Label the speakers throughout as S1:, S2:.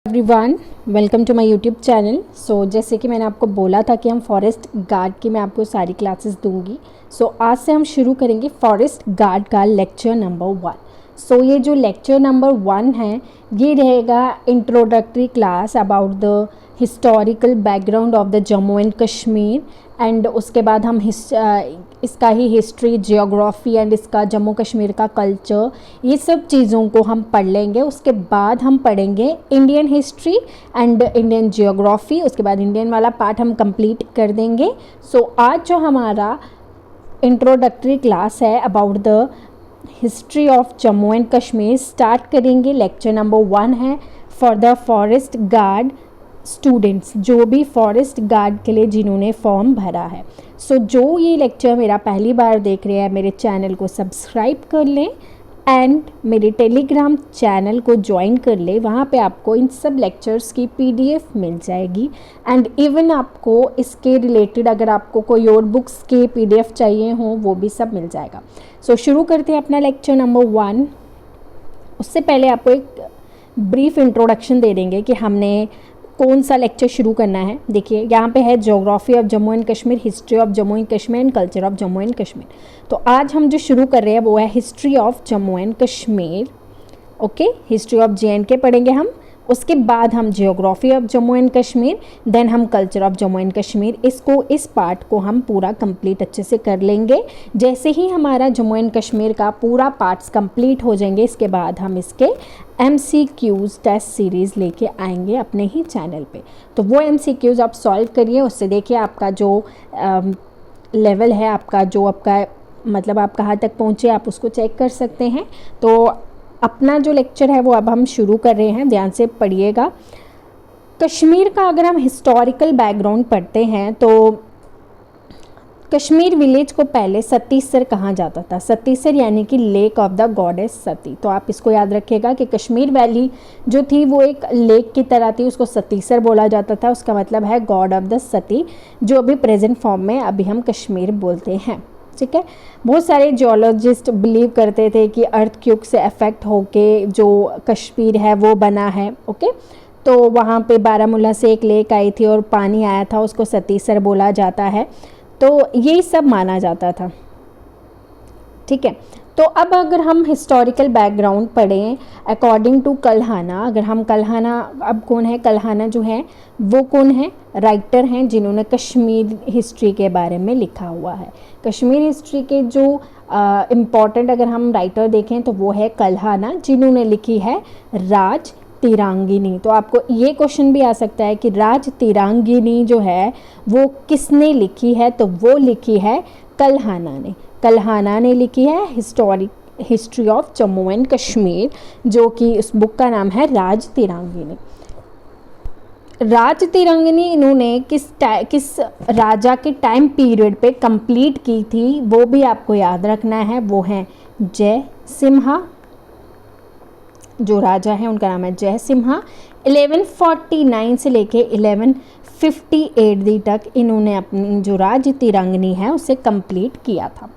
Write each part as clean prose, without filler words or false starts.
S1: Everyone, welcome to my YouTube channel. जैसे कि मैंने आपको बोला था कि हम फॉरेस्ट गार्ड की मैं आपको सारी क्लासेस दूंगी। आज से हम शुरू करेंगे फॉरेस्ट गार्ड का लेक्चर नंबर 1। ये जो लेक्चर नंबर 1 है ये रहेगा introductory class about the historical background of the Jammu and Kashmir. And उसके बाद हम इसका ही हिस्ट्री, जियोग्राफी एंड इसका जम्मू कश्मीर का कल्चर, ये सब चीज़ों को हम पढ़ लेंगे। उसके बाद हम पढ़ेंगे Indian history and Indian geography. उसके बाद इंडियन वाला पार्ट हम कंप्लीट कर देंगे। आज जो हमारा इंट्रोडक्टरी क्लास है about the history of Jammu and Kashmir start करेंगे। लेक्चर नंबर 1 है for the forest guard students, जो भी फॉरेस्ट गार्ड के लिए जिन्होंने फॉर्म भरा है। जो ये लेक्चर मेरा पहली बार देख रहे हैं, मेरे चैनल को सब्सक्राइब कर लें एंड मेरे टेलीग्राम चैनल को ज्वाइन कर ले। वहाँ पे आपको इन सब लेक्चर्स की पीडीएफ मिल जाएगी एंड इवन आपको इसके रिलेटेड अगर आपको कोई और बुक्स के पीडीएफ चाहिए हो वो भी सब मिल जाएगा। शुरू करते हैं अपना लेक्चर नंबर 1। उससे पहले आपको एक ब्रीफ इंट्रोडक्शन दे देंगे कि हमने कौन सा लेक्चर शुरू करना है। देखिए यहाँ पे है geography of Jammu and Kashmir, history of Jammu and Kashmir and culture of Jammu and Kashmir. आज हम जो शुरू कर रहे हैं वो है history of Jammu and Kashmir. Okay, history of JNK पढ़ेंगे हम। उसके बाद हम geography of Jammu and Kashmir, then हम culture of Jammu and Kashmir. इस पार्ट को हम पूरा कंप्लीट अच्छे से कर लेंगे। जैसे ही हमारा जम्मू एंड कश्मीर का पूरा पार्ट्स कंप्लीट हो जाएंगे, इसके बाद हम इसके MCQs टेस्ट सीरीज़ लेके आएंगे अपने ही चैनल पे। वो MCQs आप सॉल्व करिए, उससे देखिए आपका जो लेवल है, आपका मतलब आप कहाँ तक पहुँचे आप उसको चेक कर सकते हैं। अपना जो लेक्चर है वो अब हम शुरू कर रहे हैं, ध्यान से पढ़िएगा। कश्मीर का अगर हम हिस्टोरिकल बैकग्राउंड पढ़ते हैं तो कश्मीर विलेज को पहले सतीसर कहा जाता था। सतीसर यानी कि लेक ऑफ द गॉडेस सती। आप इसको याद रखिएगा कि कश्मीर वैली जो थी वो एक लेक की तरह थी, उसको सतीसर बोला जाता था। उसका मतलब है गॉड ऑफ द सती, जो अभी प्रेजेंट फॉर्म में अभी हम कश्मीर बोलते हैं। ठीक है, बहुत सारे जियोलॉजिस्ट बिलीव करते थे कि अर्थक्वेक से अफेक्ट होके जो कश्मीर है वो बना है। ओके, वहाँ पे बारामूला से एक लेक आई थी और पानी आया था, उसको सतीसर बोला जाता है। यही सब माना जाता था। ठीक है, अब अगर हम हिस्टोरिकल बैकग्राउंड पढ़ें अकॉर्डिंग टू कल्हाना, अगर हम कल्हाना, अब कौन है कल्हाना जो है वो कौन है, राइटर हैं जिन्होंने कश्मीर हिस्ट्री के बारे में लिखा हुआ है। कश्मीर हिस्ट्री के जो इम्पॉर्टेंट अगर हम राइटर देखें तो वो है कल्हाना, जिन्होंने लिखी है राज तिरंगिनी। आपको ये क्वेश्चन भी आ सकता है कि राज तिरंगिनी जो है वो किसने लिखी है, तो वो लिखी है कल्हाना ने। कल्हाना ने लिखी है history of Jammu and Kashmir, जो कि इस बुक का नाम है राज तिरंगिनी। राज तिरंगिनी इन्होंने किस राजा के टाइम पीरियड पे कंप्लीट की थी वो भी आपको याद रखना है। वो है जय सिम्हा, जो राजा है उनका नाम है जय सिम्हा। 1149 से लेके 1158 तक इन्होंने अपनी जो राज तिरंगिनी है उसे कंप्लीट किया था।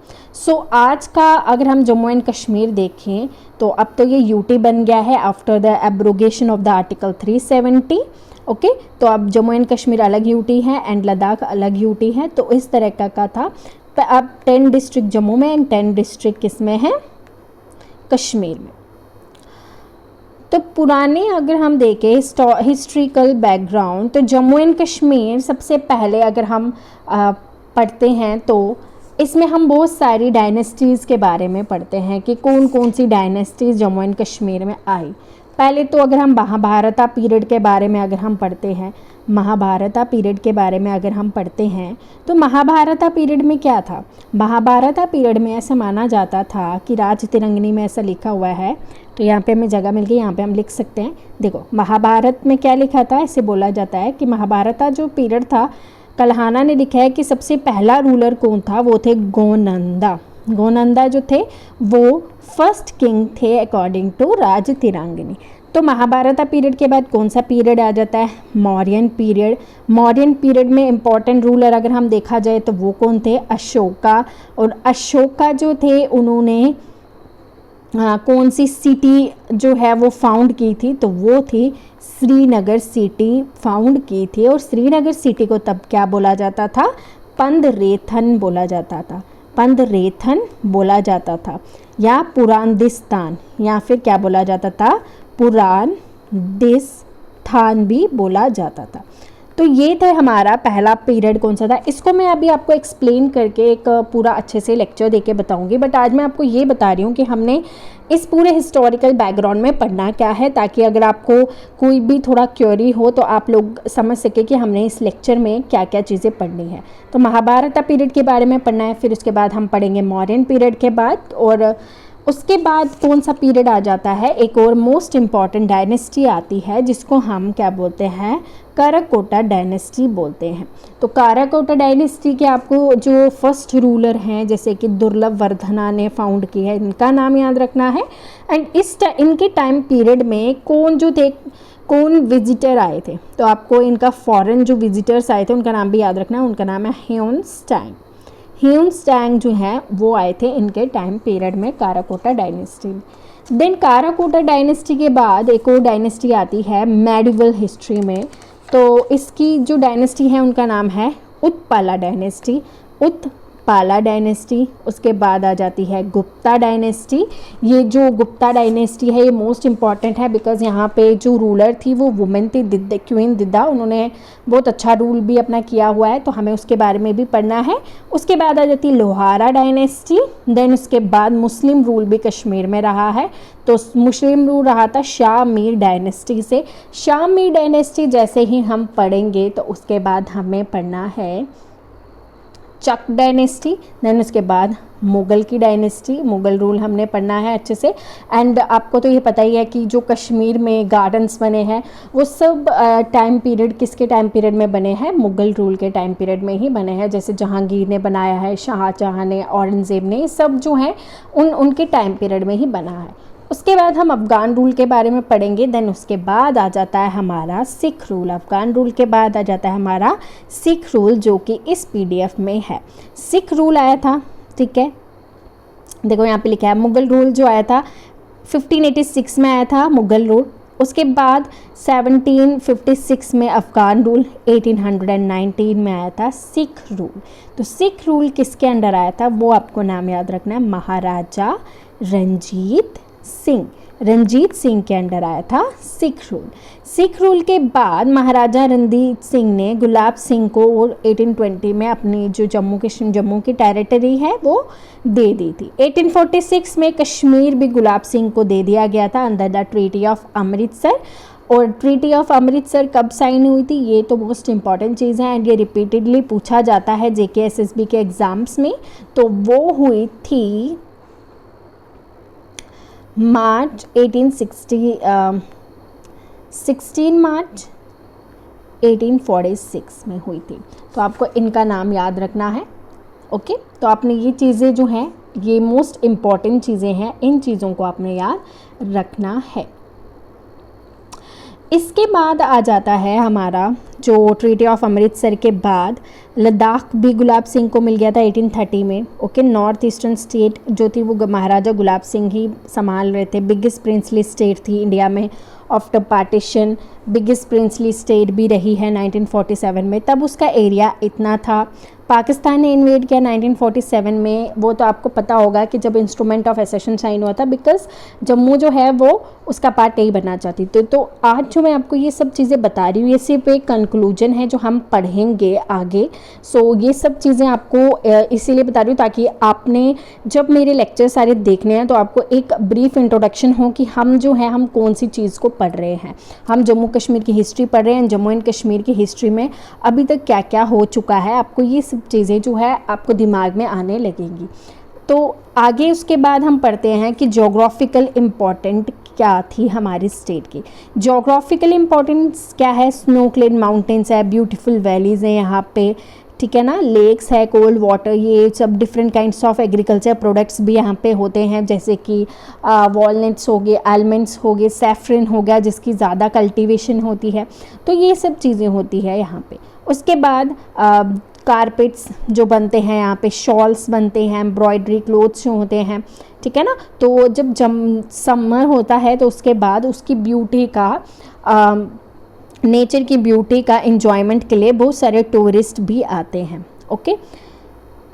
S1: आज का अगर हम जम्मू एंड कश्मीर देखें तो अब तो ये यूटी बन गया है after the abrogation of the article 370। Okay, अब जम्मू एंड कश्मीर अलग यूटी है एंड लद्दाख अलग यूटी है। इस तरह का था। अब 10 डिस्ट्रिक्ट जम्मू में एंड 10 डिस्ट्रिक्ट किस में है, कश्मीर में। पुराने अगर हम देखें हिस्ट्रिकल बैकग्राउंड, तो जम्मू एंड कश्मीर सबसे पहले अगर हम पढ़ते हैं तो इसमें हम बहुत सारी डायनेस्टीज़ के बारे में पढ़ते हैं कि कौन कौन सी डायनेस्टीज़ जम्मू एंड कश्मीर में आई। पहले तो अगर हम महाभारता पीरियड के बारे में अगर हम पढ़ते हैं, महाभारता पीरियड के बारे में अगर हम पढ़ते हैं तो महाभारता पीरियड में क्या था। महाभारता पीरियड में ऐसा माना जाता था कि राज तिरंगिनी में ऐसा लिखा हुआ है, तो यहाँ पे हमें जगह मिल गई, यहाँ पे हम लिख सकते हैं। देखो महाभारत में क्या लिखा था, ऐसे बोला जाता है कि महाभारता जो पीरियड था, कल्हाना ने लिखा है कि सबसे पहला रूलर कौन था, वो थे गोनंदा। गोनंदा जो थे वो फर्स्ट किंग थे according to Rajatarangini. Mahabharata period के बाद कौन सा पीरियड आ जाता है, मौर्यन पीरियड। मौर्यन पीरियड में इम्पॉर्टेंट रूलर अगर हम देखा जाए तो वो कौन थे, अशोका। और अशोका जो थे उन्होंने कौन सी सिटी जो है वो फाउंड की थी, तो वो थी श्रीनगर सिटी फाउंड की थी। और श्रीनगर सिटी को तब क्या बोला जाता था, पंदरेथन बोला जाता था, पंदरेथन बोला जाता था, या पुरांदिस्तान, या फिर क्या बोला जाता था, पुरांदिस्तान भी बोला जाता था। तो ये था हमारा पहला पीरियड कौन सा था। इसको मैं अभी आपको एक्सप्लेन करके एक पूरा अच्छे से लेक्चर देके बताऊंगी, बट आज मैं आपको ये बता रही हूँ कि हमने इस पूरे हिस्टोरिकल बैकग्राउंड में पढ़ना क्या है, ताकि अगर आपको कोई भी थोड़ा क्वेरी हो तो आप लोग समझ सके कि हमने इस लेक्चर में क्या क्या चीज़ें पढ़नी है। तो महाभारत पीरियड के बारे में पढ़ना है, फिर उसके बाद हम पढ़ेंगे मौर्यन पीरियड के बाद, और उसके बाद कौन सा पीरियड आ जाता है, एक और मोस्ट इम्पॉर्टेंट डायनेस्टी आती है जिसको हम क्या बोलते हैं, काराकोटा डायनेस्टी बोलते हैं। तो काराकोटा डायनेस्टी के आपको जो फर्स्ट रूलर हैं जैसे कि दुर्लभ वर्धना ने फाउंड की है, इनका नाम याद रखना है। एंड इनके टाइम पीरियड में कौन जो थे, कौन विजिटर आए थे, तो आपको इनका फॉरेन जो विजिटर्स आए थे उनका नाम भी याद रखना है। उनका नाम है ह्यून-त्सांग। ह्यून-त्सांग जो हैं वो आए थे इनके टाइम पीरियड में काराकोटा डायनेस्टी। देन काराकोटा डायनेस्टी के बाद एक और डायनेस्टी आती है मेडिवल हिस्ट्री में, तो इसकी जो डायनेस्टी है उनका नाम है उत्पाला डायनेस्टी, उत्पाला डायनेस्टी। उसके बाद आ जाती है गुप्ता डायनेस्टी। ये जो गुप्ता डायनेस्टी है ये मोस्ट इम्पॉर्टेंट है बिकॉज़ यहाँ पे जो रूलर थी वो वुमेन थी, क्वीन दिद्दा। उन्होंने बहुत अच्छा रूल भी अपना किया हुआ है, तो हमें उसके बारे में भी पढ़ना है। उसके बाद आ जाती है लोहारा डायनेस्टी। देन उसके बाद मुस्लिम रूल भी कश्मीर में रहा है, तो मुस्लिम रूल रहा था शाह मीर डायनेस्टी से। शाह मीर डायनेस्टी जैसे ही हम पढ़ेंगे तो उसके बाद हमें पढ़ना है चक डायनेस्टी। देन उसके बाद मुग़ल की डायनेस्टी, मुग़ल रूल हमने पढ़ना है अच्छे से। एंड आपको तो ये पता ही है कि जो कश्मीर में गार्डन्स बने हैं वो सब टाइम पीरियड किसके टाइम पीरियड में बने हैं, मुग़ल रूल के टाइम पीरियड में ही बने हैं। जैसे जहांगीर ने बनाया है, शाहजहाँ ने, औरंगज़ेब ने, ये सब जो हैं उनके टाइम पीरियड में ही बना है। उसके बाद हम अफ़गान रूल के बारे में पढ़ेंगे। देन उसके बाद आ जाता है हमारा सिख रूल। अफ़गान रूल के बाद आ जाता है हमारा सिख रूल, जो कि इस पीडीएफ में है। सिख रूल आया था, ठीक है, देखो यहाँ पे लिखा है मुग़ल रूल जो आया था 1586 में आया था मुग़ल रूल। उसके बाद 1756 में अफ़गान रूल, 1819 में आया था सिख रूल। तो सिख रूल किसके अंडर आया था वो आपको नाम याद रखना है, महाराजा रणजीत सिंह। रणजीत सिंह के अंडर आया था सिख रूल। सिख रूल के बाद महाराजा रणजीत सिंह ने गुलाब सिंह को 1820 में अपनी जो जम्मू की टेरिटरी है वो दे दी थी। 1846 में कश्मीर भी गुलाब सिंह को दे दिया गया था under the treaty of Amritsar. और ट्रीटी ऑफ अमृतसर कब साइन हुई थी, ये तो मोस्ट इंपॉर्टेंट चीज़ है एंड ये रिपीटेडली पूछा जाता है JKSSB के एग्ज़ाम्स में। तो वो हुई थी मार्च 16 मार्च 1846 में हुई थी। तो आपको इनका नाम याद रखना है, ओके। तो आपने ये चीज़ें जो हैं ये मोस्ट इम्पॉर्टेंट चीज़ें हैं, इन चीज़ों को आपने याद रखना है। इसके बाद आ जाता है हमारा जो ट्रीटी ऑफ अमृतसर के बाद लद्दाख भी गुलाब सिंह को मिल गया था 1830 में, ओके। नॉर्थ ईस्टर्न स्टेट जो थी वो महाराजा गुलाब सिंह ही संभाल रहे थे। बिगेस्ट प्रिंसली स्टेट थी इंडिया में after partition, biggest princely state भी रही है 1947 में। तब उसका एरिया इतना था। पाकिस्तान ने इन्वेड किया 1947 में, वो तो आपको पता होगा कि जब इंस्ट्रूमेंट ऑफ एसेशन साइन हुआ था, बिकॉज जम्मू जो है वो उसका पार्ट नहीं बनना चाहती थी। तो आज जो मैं आपको ये सब चीज़ें बता रही हूँ ये सिर्फ एक कंक्लूजन है जो हम पढ़ेंगे आगे। सो ये सब चीज़ें आपको इसीलिए बता रही हूँ ताकि आपने जब मेरे लेक्चर सारे देखने हैं तो आपको एक ब्रीफ इंट्रोडक्शन हो कि हम जो है हम कौन सी चीज़ को पढ़ रहे हैं। हम जम्मू कश्मीर की हिस्ट्री पढ़ रहे हैं। जम्मू एंड कश्मीर की हिस्ट्री में अभी तक क्या क्या हो चुका है, आपको ये सब चीज़ें जो है आपको दिमाग में आने लगेंगी। तो आगे उसके बाद हम पढ़ते हैं कि जोग्राफिकल इम्पॉर्टेंट क्या थी हमारी स्टेट की। जोग्राफिकल इम्पॉर्टेंस क्या है, स्नो क्लेड माउंटेन्स है, ब्यूटीफुल वैलीज़ हैं यहाँ पे, ठीक है ना, लेक्स है, कोल्ड वाटर, ये सब different kinds of agriculture products भी यहाँ पे होते हैं, जैसे कि वॉलनट्स हो गए, आलमंड्स हो गए, सैफरन हो गया जिसकी ज़्यादा कल्टीवेशन होती है। तो ये सब चीज़ें होती है यहाँ पे। उसके बाद कारपेट्स जो बनते हैं, यहाँ पे शॉल्स बनते हैं, एम्ब्रॉयडरी क्लोथ्स जो होते हैं, ठीक है ना। तो जब समर होता है तो उसके बाद उसकी ब्यूटी का नेचर की ब्यूटी का एंजॉयमेंट के लिए बहुत सारे टूरिस्ट भी आते हैं। ओके,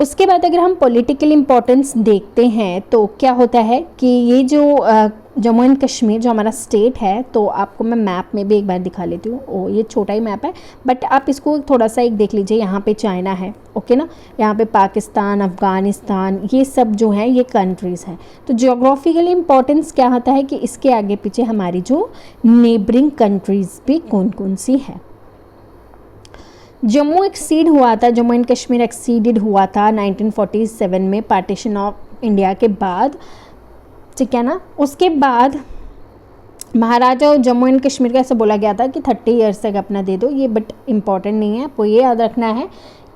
S1: उसके बाद अगर हम पॉलिटिकल इम्पोर्टेंस देखते हैं तो क्या होता है कि ये जो जम्मू एंड कश्मीर जो हमारा स्टेट है, तो आपको मैं मैप में भी एक बार दिखा लेती हूँ। ओ, ये छोटा ही मैप है बट आप इसको थोड़ा सा एक देख लीजिए। यहाँ पे चाइना है, ओके ना, यहाँ पे पाकिस्तान, अफ़गानिस्तान, ये सब जो हैं ये कंट्रीज़ हैं। तो जियोग्राफिकल इम्पोर्टेंस क्या होता है कि इसके आगे पीछे हमारी जो नेबरिंग कंट्रीज़ भी कौन कौन सी है। जम्मू एक्सीड हुआ था, जम्मू एंड कश्मीर एक्सीडेड हुआ था 1947 में पार्टीशन ऑफ इंडिया के बाद, ठीक है ना। उसके बाद महाराजा और जम्मू एंड कश्मीर का ऐसा बोला गया था कि 30 ईयर्स तक अपना दे दो, ये बट इम्पॉर्टेंट नहीं है। आपको ये याद रखना है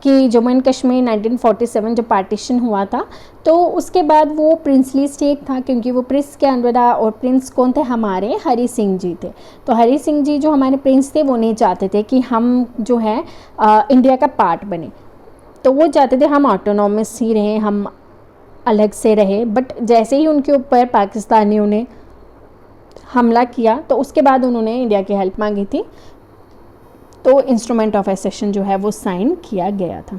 S1: कि जम्मू एंड कश्मीर 1947 जब पार्टीशन हुआ था तो उसके बाद वो प्रिंसली स्टेट था, क्योंकि वो प्रिंस के अंडर था। और प्रिंस कौन थे? हमारे हरी सिंह जी थे। तो हरी सिंह जी जो हमारे प्रिंस थे वो नहीं चाहते थे कि हम जो है इंडिया का पार्ट बने, तो वो चाहते थे हम ऑटोनॉमस ही रहें, हम अलग से रहे। बट जैसे ही उनके ऊपर पाकिस्तानियों ने हमला किया तो उसके बाद उन्होंने इंडिया की हेल्प मांगी थी, तो इंस्ट्रूमेंट ऑफ एसेशन जो है वो साइन किया गया था।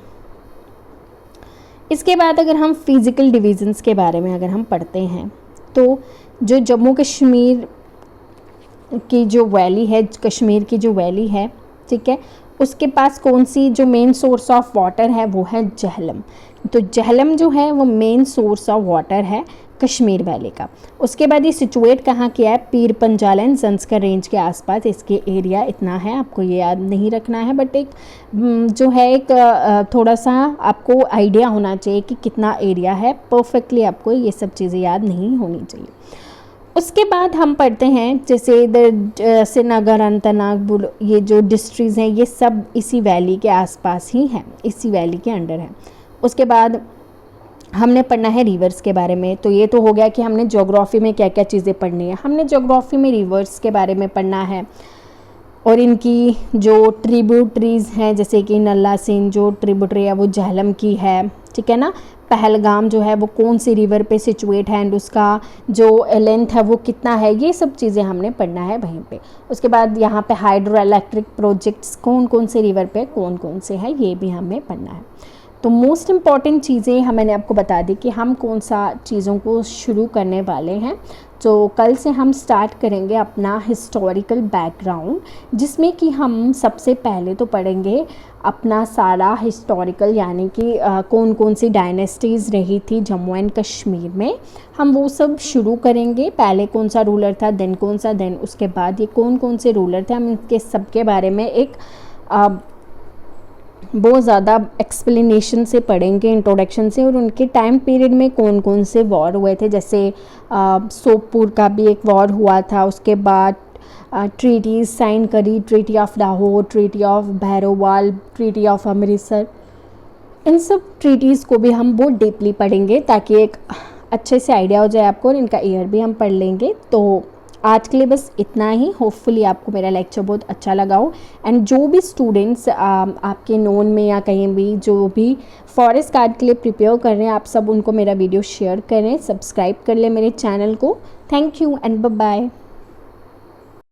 S1: इसके बाद अगर हम फिज़िकल डिवीजन्स के बारे में अगर हम पढ़ते हैं तो जो जम्मू कश्मीर की जो वैली है, कश्मीर की जो वैली है, ठीक है, उसके पास कौन सी जो मेन सोर्स ऑफ वाटर है वो है झेलम। तो झेलम जो है वो मेन सोर्स ऑफ वाटर है कश्मीर वैली का। उसके बाद ये सिचुएट कहाँ किया है? पीर पंजाल एंड ज़ंस्कर रेंज के आसपास इसके एरिया इतना है, आपको ये याद नहीं रखना है, बट एक जो है एक थोड़ा सा आपको आइडिया होना चाहिए कि कितना एरिया है। परफेक्टली आपको ये सब चीज़ें याद नहीं होनी चाहिए। उसके बाद हम पढ़ते हैं जैसे इधर श्रीनगर, अनंतनाग, ये जो डिस्ट्रिक्ट्स हैं ये सब इसी वैली के आसपास ही हैं, इसी वैली के अंडर है। उसके बाद हमने पढ़ना है रिवर्स के बारे में। तो ये तो हो गया कि हमने ज्योग्राफी में क्या क्या चीज़ें पढ़नी है। हमने ज्योग्राफी में रिवर्स के बारे में पढ़ना है और इनकी जो ट्रिब्यूटरीज़ हैं, जैसे कि नल्ला सिंह जो ट्रिब्यूटरी है वो झेलम की है, ठीक है ना। पहलगाम जो है वो कौन सी रिवर पे सिचुएट है एंड उसका जो लेंथ है वो कितना है, ये सब चीज़ें हमने पढ़ना है वहीं पे। उसके बाद यहाँ पे हाइड्रो इलेक्ट्रिक प्रोजेक्ट्स कौन कौन से रिवर पे कौन कौन से हैं ये भी हमें पढ़ना है। तो मोस्ट इम्पॉर्टेंट चीज़ें मैंने आपको बता दी कि हम कौन सा चीज़ों को शुरू करने वाले हैं। तो कल से हम स्टार्ट करेंगे अपना हिस्टोरिकल बैकग्राउंड, जिसमें कि हम सबसे पहले तो पढ़ेंगे अपना सारा हिस्टोरिकल, यानी कि कौन कौन सी डायनेस्टीज़ रही थी जम्मू एंड कश्मीर में, हम वो सब शुरू करेंगे। पहले कौन सा रूलर था, देन कौन सा, देन उसके बाद ये कौन कौन से रूलर थे, हम इनके सब के बारे में एक बहुत ज़्यादा एक्सप्लेनेशन से पढ़ेंगे, इंट्रोडक्शन से, और उनके टाइम पीरियड में कौन कौन से वॉर हुए थे। जैसे सोपुर का भी एक वॉर हुआ था, उसके बाद ट्रीटीज़ साइन करी, treaty of Lahore, treaty of Bhairowal, treaty of Amritsar. इन सब ट्रीटीज़ को भी हम बहुत डीपली पढ़ेंगे ताकि एक अच्छे से आइडिया हो जाए आपको, और इनका ईयर भी हम पढ़ लेंगे। तो आज के लिए बस इतना ही। होपफुली आपको मेरा लेक्चर बहुत अच्छा लगा हो। एंड जो भी स्टूडेंट्स आपके नोन में या कहीं भी जो भी फॉरेस्ट गार्ड के लिए प्रिपेयर कर रहे हैं, आप सब उनको मेरा वीडियो शेयर करें, सब्सक्राइब कर लें मेरे चैनल को। Thank you and bye bye.